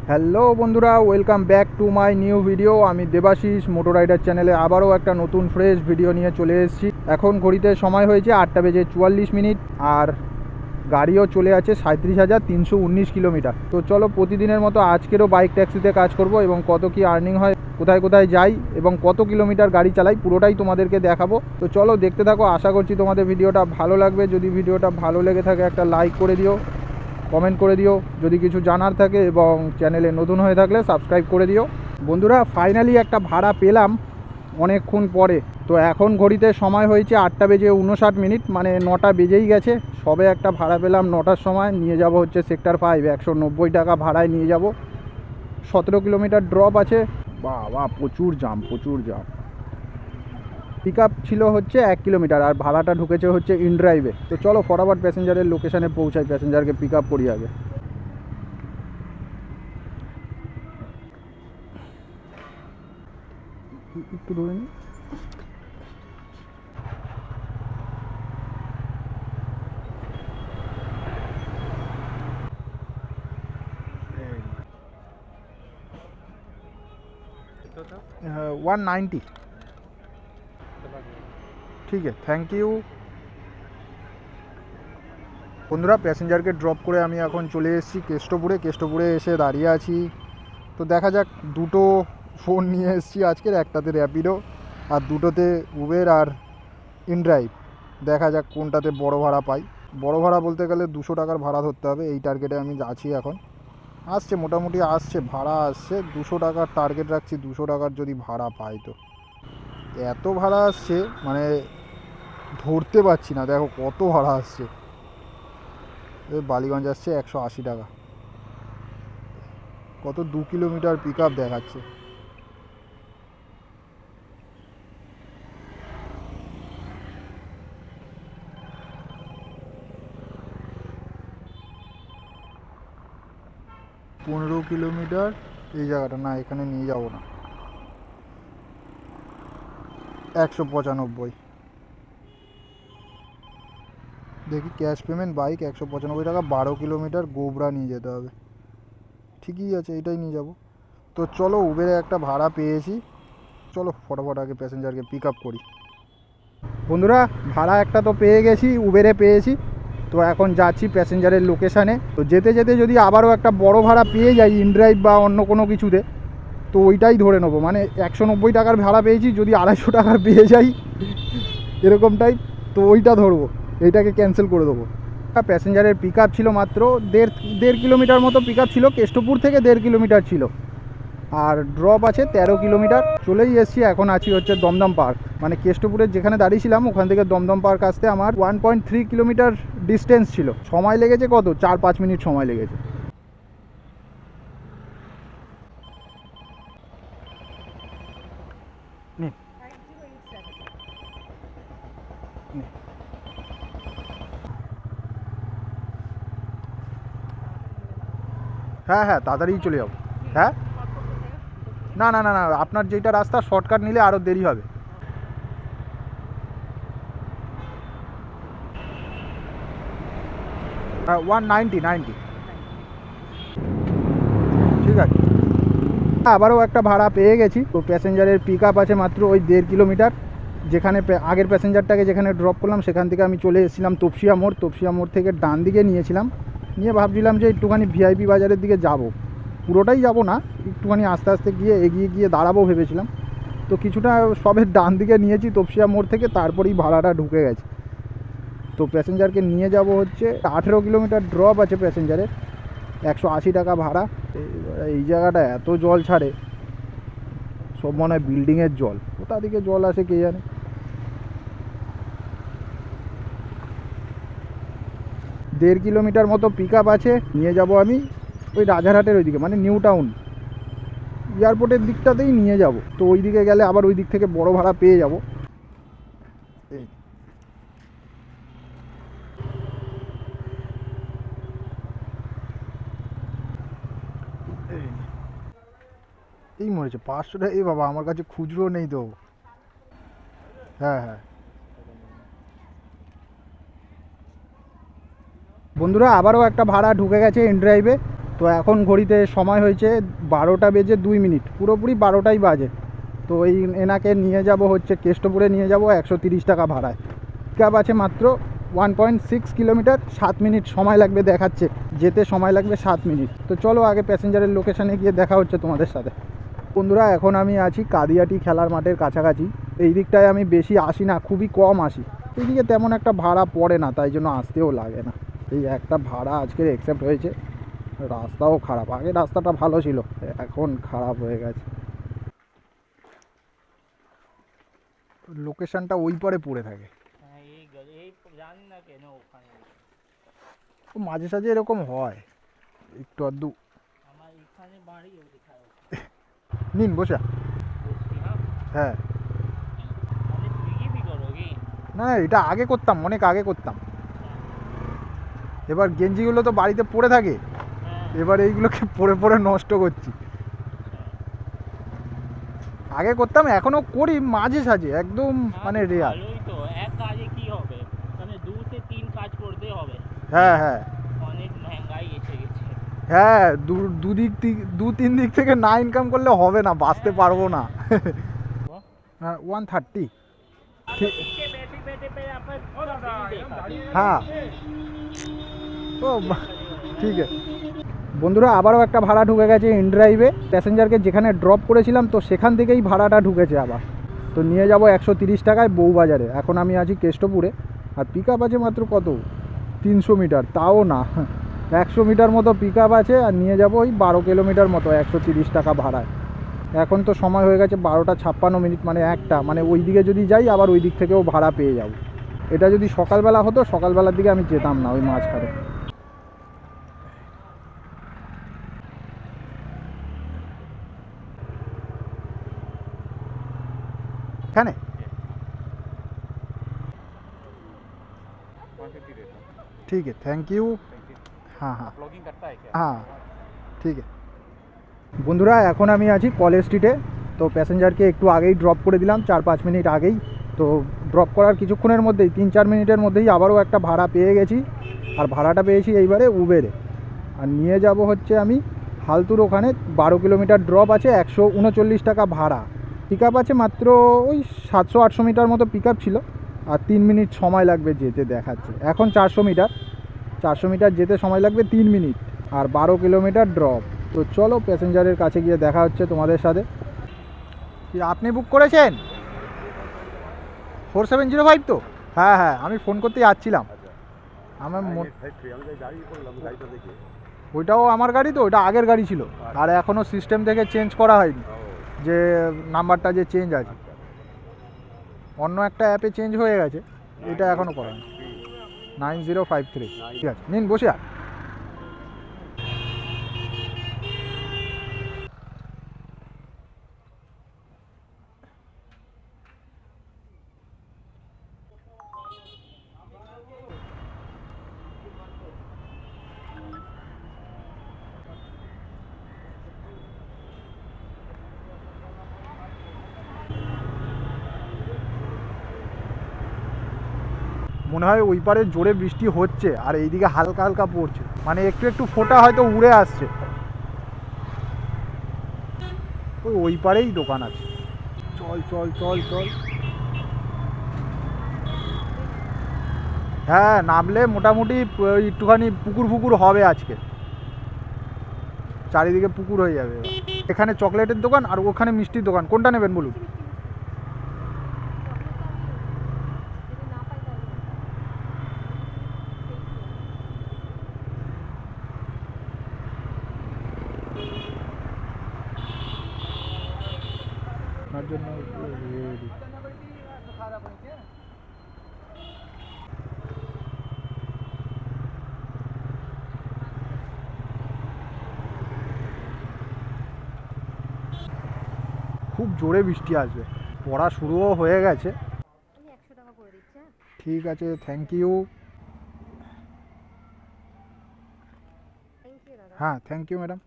Hello বন্ধুরা, welcome back to my new video. আমি Debashis motor rider চ্যানেলে আবারও একটা নতুন ফ্রেশ ভিডিও নিয়ে চলে এসেছি। এখন ঘড়িতে সময় হয়েছে 8:44, আর গাড়িও চলে আছে 37,319 কিলোমিটার। তো চলো প্রতিদিনের মতো আজকেরও বাইক ট্যাক্সিতে কাজ করব এবং কত কি আর্নিং হয়, কোথায় কোথায় যাই এবং কত কিলোমিটার গাড়ি চালাই পুরোটাই তোমাদেরকে দেখাবো। তো চলো দেখতে থাকো, আশা করছি তোমাদের ভিডিওটা ভালো লাগবে। যদি ভিডিওটা ভালো লেগে থাকে একটা লাইক করে দিও, কমেন্ট করে দিও যদি কিছু জানার থাকে, এবং চ্যানেলে নতুন হয়ে থাকলে সাবস্ক্রাইব করে দিও। বন্ধুরা, ফাইনালি একটা ভাড়া পেলাম অনেকক্ষণ পরে। তো এখন ঘড়িতে সময় হয়েছে 8:59, মানে 9টা বেজেই গেছে। সবে একটা ভাড়া পেলাম 9টার সময়। নিয়ে যাব হচ্ছে সেক্টর 5, 190 টাকা ভাড়ায় নিয়ে যাব। 17 কিলোমিটার ড্রপ আছে। বাবা, প্রচুর জাম। পিক আপ ছিল হচ্ছে 1 কিলোমিটার, আর ভাড়াটা ঢুকেছে হচ্ছে ইনড্রাইভে। তো চলো ফটাফট প্যাসেঞ্জারের লোকেশানে পৌঁছাই, প্যাসেঞ্জারকে পিক আপ করি আগে। একটু ধরে নিই। 190। ঠিক আছে, থ্যাংক ইউ। বন্ধুরা, প্যাসেঞ্জারকে ড্রপ করে আমি এখন চলে এসেছি কেষ্টপুরে এসে দাঁড়িয়ে আছি। তো দেখা যাক, দুটো ফোন নিয়ে এসেছি আজকের, একটাতে র্যাপিডো আর দুটোতে উবের আর ইনড্রাইভ। দেখা যাক কোনটাতে বড় ভাড়া পাই। বড় ভাড়া বলতে গেলে 200 টাকার ভাড়া ধরতে হবে, এই টার্গেটে আমি আছি এখন। আসছে, মোটামুটি আসছে, ভাড়া আসছে। 200 টাকার টার্গেট রাখছি, 200 টাকার যদি ভাড়া পাই। তো এত ভাড়া আসছে মানে ধরতে পারছি না, দেখো কত ভাড়া আসছে। বালিগঞ্জ আসছে 180 টাকা। কত 2 কিলোমিটার পিক আপ দেখাচ্ছে। পনেরো কিলোমিটার এই জায়গাটা, না এখানে নিয়ে যাব না। 195 দেখি, ক্যাশ পেমেন্ট বাইক 195 টাকা, 12 কিলোমিটার গোবরা নিয়ে যেতে হবে। ঠিকই আছে, এটাই নিয়ে যাব। তো চলো, উবেরে একটা ভাড়া পেয়েছি, চলো ফটাফট আগে প্যাসেঞ্জারকে পিক আপ করি। বন্ধুরা, ভাড়া একটা তো পেয়ে গেছি, উবেরে পেয়েছি। তো এখন যাচ্ছি প্যাসেঞ্জারের লোকেশানে। তো যেতে যেতে যদি আবারও একটা বড় ভাড়া পেয়ে যাই ইনড্রাইভ বা অন্য কোনো কিছুতে, তো ওইটাই ধরে নেবো। মানে 190 টাকার ভাড়া পেয়েছি, যদি 250 টাকার পেয়ে যাই এরকম টাইপ, তো ওইটা ধরবো, এইটাকে ক্যান্সেল করে দেবো। প্যাসেঞ্জারের পিক আপ ছিল মাত্র দেড় কিলোমিটার মতো পিক আপ ছিল, কেষ্টপুর থেকে 1.5 কিলোমিটার ছিল। আর ড্রপ আছে 13 কিলোমিটার। চলেই এসেছি, এখন আছি হচ্ছে দমদম পার্ক। মানে কেষ্টপুরের যেখানে দাঁড়িয়েছিলাম ওখান থেকে দমদম পার্ক আসতে আমার 1.3 কিলোমিটার ডিস্টেন্স ছিল। সময় লেগেছে কত, 4-5 মিনিট সময় লেগেছে। হ্যাঁ হ্যাঁ, তাড়াতাড়ি চলে যাবো। হ্যাঁ, না না না না, আপনার যেটা রাস্তা শর্টকাট নিলে আরও দেরি হবে। হ্যাঁ, 190। ঠিক আছে, আবারও একটা ভাড়া পেয়ে গেছি। তো প্যাসেঞ্জারের পিক আপ আছে মাত্র ওই 1.5 কিলোমিটার। যেখানে আগের প্যাসেঞ্জারটাকে যেখানে ড্রপ করলাম সেখান থেকে আমি চলে এসেছিলাম তপসিয়া মোড় থেকে ডান দিকে নিয়েছিলাম। নিয়ে ভাবছিলাম যে একটুখানি ভিআইপি বাজারের দিকে যাব, পুরোটাই যাব না, একটুখানি আস্তে আস্তে এগিয়ে গিয়ে দাঁড়াবো ভেবেছিলাম। তো কিছুটা সবের ডান দিকে নিয়েছি তপসিয়া মোড় থেকে, তারপরেই ভাড়াটা ঢুকে গেছে। তো প্যাসেঞ্জারকে নিয়ে যাব হচ্ছে 18 কিলোমিটার ড্রপ আছে প্যাসেঞ্জারের, 180 টাকা ভাড়া। এই জায়গাটা এত জল ছাড়ে, সব মনে হয় বিল্ডিংয়ের জল, কোথা থেকে জল আসে কে জানে। 1.5 কিলোমিটার মতো পিক আপ আছে। নিয়ে যাব আমি ওই রাজারহাটের ওইদিকে, মানে নিউ টাউন এয়ারপোর্টের দিকটাতেই নিয়ে যাব। তো ওই দিকে গেলে আবার ওই দিক থেকে বড় ভাড়া পেয়ে যাব। এই মরেছে 500 টাকা। এই বাবা, আমার কাছে খুচরো নেই তো। হ্যাঁ হ্যাঁ বন্ধুরা, আবারও একটা ভাড়া ঢুকে গেছে ইনড্রাইভে। তো তো এখন ঘড়িতে সময় হয়েছে 12:02, পুরোপুরি 12টাই বাজে। তো এনাকে নিয়ে যাব হচ্ছে কেষ্টপুরে নিয়ে যাব 130 টাকা ভাড়ায়। ক্যাব আছে মাত্র 1.6 কিলোমিটার, 7 মিনিট সময় লাগবে দেখাচ্ছে, যেতে সময় লাগবে 7 মিনিট। তো চলো আগে প্যাসেঞ্জারের লোকেশানে গিয়ে দেখা হচ্ছে তোমাদের সাথে। বন্ধুরা এখন আমি আছি কাদিয়াটি খেলার মাঠের কাছাকাছি। এই দিকটায় আমি বেশি আসি না, খুবই কম আসি, এইদিকে তেমন একটা ভাড়া পড়ে না, তাই জন্য আসতেও লাগে না। এই একটা ভাড়া আজকের অ্যাকসেপ্ট হয়েছে। রাস্তাও খারাপ, আগে রাস্তাটা ভালো ছিল, এখন খারাপ হয়ে গেছে। লোকেশনটা ওই পারে পড়ে থাকে, ও মাঝে সাঝে এরকম হয় একটু আধটু। নিন বসে। হ্যাঁ না এটা আগে করতাম, অনেক আগে করতাম। এবার গেঞ্জিগুলো তো বাড়িতে পড়ে থাকে, এবার এইগুলোকে পরে পরে নষ্ট করছি। আগে করতাম, এখনো করি মাঝে সাঝে, একদম মানে রেয়ার। তো এক কাজে কি হবে, মানে 2 থেকে 3 কাজ করতে হবে। হ্যাঁ হ্যাঁ অনেক মহঙ্গাই এসে গেছে। হ্যাঁ, দু তিন দিক থেকে না ইনকাম করলে হবে না, বাঁচতে পারবো না। হ্যাঁ 130। पीछे बैठे बैठे पे अपन হ্যাঁ ও ঠিক আছে। বন্ধুরা আবারও একটা ভাড়া ঢুকে গেছে ইনড্রাইভে। প্যাসেঞ্জারকে যেখানে ড্রপ করেছিলাম তো সেখান থেকেই ভাড়াটা ঢুকেছে আবার। তো নিয়ে যাব 130 টাকায় বউবাজারে। এখন আমি আছি কেষ্টপুরে, আর পিক আপ আছে মাত্র কত 300 মিটার, তাও না 100 মিটার মতো পিক আপ আছে, আর নিয়ে যাব ওই 12 কিলোমিটার মতো 130 টাকা ভাড়ায়। এখন তো সময় হয়ে গেছে 12:56, মানে একটা, মানে ওই দিকে যদি যাই আবার ওই দিক থেকেও ভাড়া পেয়ে যাব। এটা যদি সকালবেলা হতো, সকালবেলার দিকে আমি যেতাম না ওই মাঝখানে। এখানে ठीक है, थैंक यू। हाँ हाँ ब्लॉगिंग करता है क्या? हाँ ঠিক আছে। বন্ধুরা এখন আমি আছি কলেজ স্ট্রিটে। তো প্যাসেঞ্জারকে একটু আগেই ড্রপ করে দিলাম, 4-5 মিনিট আগেই। তো ড্রপ করার কিছুক্ষণের মধ্যেই 3-4 মিনিটের মধ্যেই আবারও একটা ভাড়া পেয়ে গেছি, আর ভাড়াটা পেয়েছি এইবারে উবেরে। আর নিয়ে যাব হচ্ছে আমি হালতুর ওখানে, 12 কিলোমিটার ড্রপ আছে, 139 টাকা ভাড়া। পিক আপ আছে মাত্র ওই 700-800 মিটার মতো পিক আপ ছিল, আর 3 মিনিট সময় লাগবে যেতে দেখাচ্ছে। এখন 400 মিটার যেতে সময় লাগবে 3 মিনিট, আর 12 কিলোমিটার ড্রপ। তো চলো প্যাসেঞ্জারের কাছে গিয়ে দেখা হচ্ছে তোমাদের সাথে। কি আপনি বুক করেছেন 4705? তো হ্যাঁ হ্যাঁ, আমি ফোন করতে যাচ্ছিলাম। আমার ওইটাও আমার গাড়ি, তো ওইটা আগের গাড়ি ছিল, আর এখনও সিস্টেম থেকে চেঞ্জ করা হয়নি, যে নাম্বারটা যে চেঞ্জ আছে অন্য একটা অ্যাপে চেঞ্জ হয়ে গেছে, এটা এখনও করা হয়নি। 9053। ঠিক আছে নিন বসে। আর মনে হয় ওই পারে জোরে বৃষ্টি হচ্ছে, আর এইদিকে হালকা হালকা পড়ছে, মানে একটু একটু ফোঁটা হয়তো উড়ে আসছে। ওই পারেই দোকান আছে, চল চল চল চল। হ্যাঁ নামলে মোটামুটি একটুখানি পুকুর ফুকুর হবে আজকে, চারিদিকে পুকুর হয়ে যাবে। এখানে চকলেটের দোকান আর ওখানে মিষ্টির দোকান, কোনটা নেবেন বলুন? আপনার জন্য খুব জোরে বৃষ্টি আসবে, পড়া শুরুও হয়ে গেছে। ঠিক আছে থ্যাংক ইউ। হ্যাঁ থ্যাংক ইউ ম্যাডাম।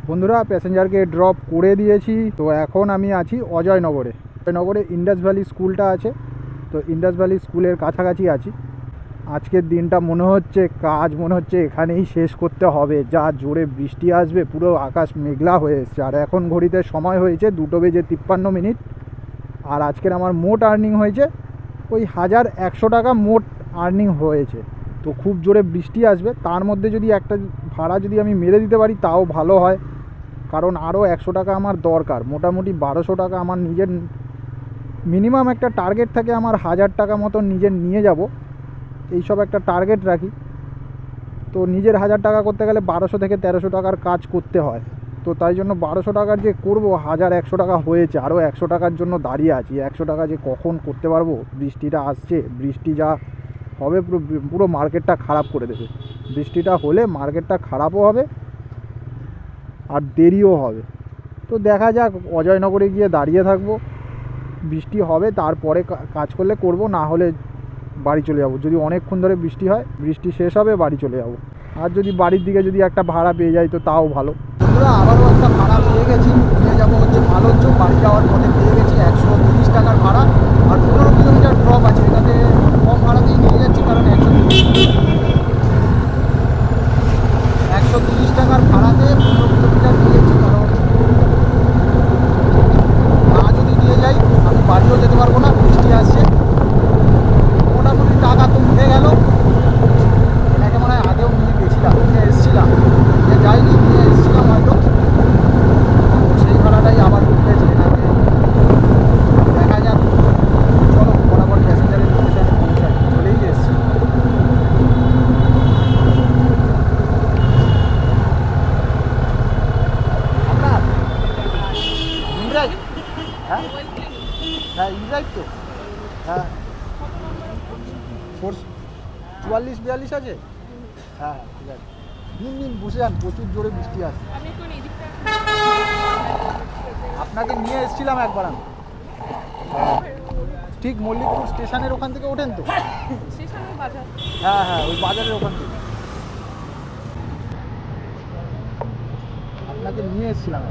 বন্ধুরা প্যাসেঞ্জারকে ড্রপ করে দিয়েছি, তো এখন আমি আছি অজয়নগরে। অজয়নগরে ইন্ডাস ভ্যালি স্কুলটা আছে, তো ইন্ডাস ভ্যালি স্কুলের কাছাকাছি আছি। আজকের দিনটা মনে হচ্ছে এখানেই শেষ করতে হবে, যা জোরে বৃষ্টি আসবে, পুরো আকাশ মেঘলা হয়ে এসছে। আর এখন ঘড়িতে সময় হয়েছে 2:53। আর আজকের আমার মোট আর্নিং হয়েছে ওই 1100 টাকা মোট আর্নিং হয়েছে। তো খুব জোরে বৃষ্টি আসবে, তার মধ্যে যদি একটা ভাড়া যদি আমি মেরে দিতে পারি তাও ভালো হয়, কারণ আরও 100 টাকা আমার দরকার। মোটামুটি 1200 টাকা আমার নিজের মিনিমাম একটা টার্গেট থাকে, আমার 1000 টাকা মতো নিজের নিয়ে যাব, এইসব একটা টার্গেট রাখি। তো নিজের 1000 টাকা করতে গেলে 1200 থেকে 1300 টাকার কাজ করতে হয়। তো তাই জন্য 1200 টাকার যে করব, 1100 টাকা হয়েছে, আরও 100 টাকার জন্য দাঁড়িয়ে আছি। 100 টাকা যে কখন করতে পারবো, বৃষ্টিটা আসছে, বৃষ্টি যা হবে পুরো মার্কেটটা খারাপ করে দেবে। বৃষ্টিটা হলে মার্কেটটা খারাপও হবে আর দেরিও হবে। তো দেখা যাক, অজয়নগরে গিয়ে দাঁড়িয়ে থাকবো, বৃষ্টি হবে তারপরে কাজ করলে করব, না হলে বাড়ি চলে যাব। যদি অনেকক্ষণ ধরে বৃষ্টি হয়, বৃষ্টি শেষ হবে, বাড়ি চলে যাব। আর যদি বাড়ির দিকে যদি একটা ভাড়া পেয়ে যাই তো তাও ভালো। বন্ধুরা, আবারও একটা ভাড়া পেয়ে গেছি, নিয়ে যাবো হচ্ছে মালঞ্চ। বাড়ি যাওয়ার পথে পেয়ে গেছি 130 টাকার ভাড়া, আর 15 কিলোমিটার ড্রপ আছে, এটাতে কম ভাড়াতেই নিয়ে যাচ্ছি, কারণ 130 টাকার ভাড়াতে 15 কিলোমিটার নিয়ে যাচ্ছি। কারণ না যদি নিয়ে যাই আমি বাড়িও যেতে পারবো না, বৃষ্টি আসছে। মোটামুটি টাকা তো উঠে গেল। এটাকে মনে হয় আগেও নিয়ে এসেছিলাম, নিয়ে যাইনি, নিয়ে এসেছিলাম হয়তো, সেই ভাড়াটাই আবার উঠেছে। এটাকে দেখা যাক, চলো বরাবর প্যাসেঞ্জারের লোকেশানে পৌঁছাই, চলেই এসেছি। আপনার ইন্দ্রাজ? হ্যাঁ হ্যাঁ, ইন্দ্রাজ তো। হ্যাঁ, 44-42 আছে। হ্যাঁ ঠিক আছে, নিন বসে যান, প্রচুর জোরে বৃষ্টি আসছে। আপনাকে নিয়ে এসেছিলাম একবার আমি। ঠিক মল্লিকপুর স্টেশনের ওখান থেকে ওঠেন তো? হ্যাঁ হ্যাঁ, ওই বাজারের ওখান থেকে আপনাকে নিয়ে এসেছিলাম।